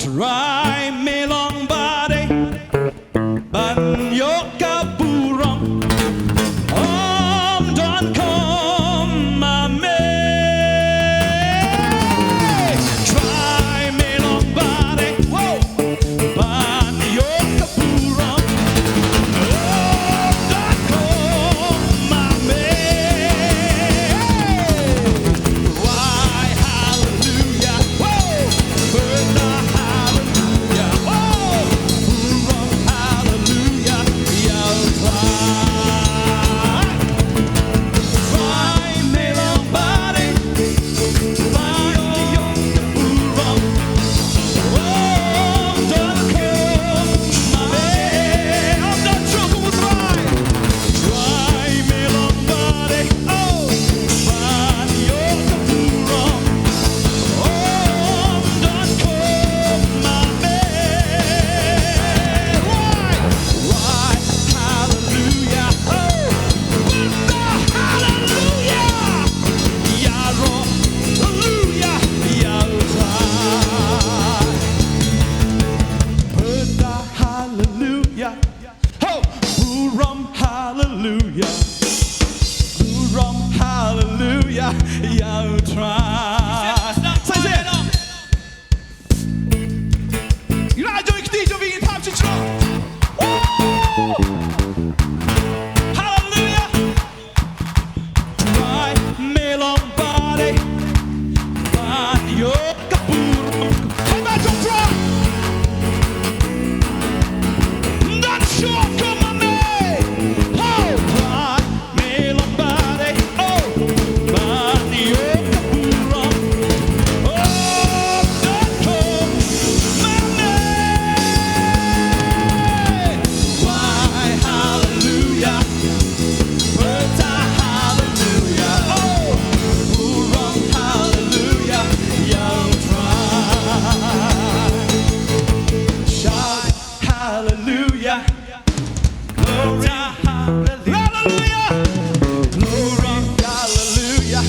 Try me long body, banyo kaburong, done come my may. Try me long body, whoa, banyo kaburong, done come my may. Why hallelujah, whoa, heard the hallelujah, whoa, hallelujah, yell cry. Try me long body, banyo kaburong, done come my may. I'm not sure who try. Try me long body, banyo kaburong, done come my may. Why hallelujah, hallelujah, yaro, hallelujah, yaro cry. Heard the hallelujah, buram hallelujah, buram hallelujah, yaro try. Say it. Rádio e DJ Vini, pop to drop. Hallelujah. Try me long body, banyo kaburong. Hey, back to drop. Not sure, come on, me. Try me long body, banyo kaburong. Not come my may. Why hallelujah, but hallelujah, wrong hallelujah, young try. Shout hallelujah, glory hallelujah, glory hallelujah.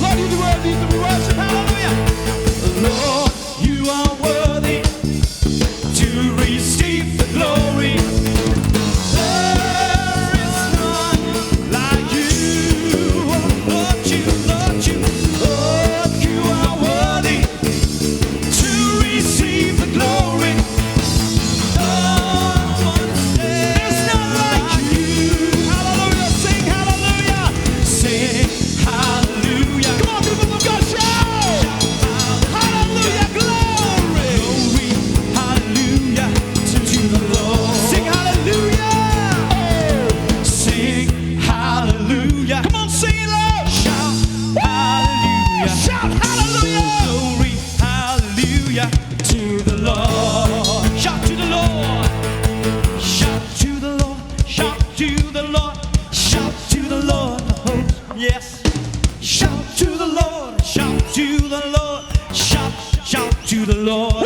Lord, you worthy to be worshipped, hallelujah. Lord, you are worthy to receive the glory. There is none like you. Lord, you are worthy to receive the glory. There's none like you. Hallelujah, sing hallelujah, sing hallelujah. Come on, people of God, shout! Hallelujah, glory, hallelujah to the Lord. Sing hallelujah, sing hallelujah. Come on, sing it loud. Shout hallelujah, shout hallelujah. Glory, hallelujah to the Lord. Shout to the Lord, shout to the Lord, shout to the Lord, shout to the Lord. Yes. Shout to the Lord, shout to the Lord, shout to the Lord.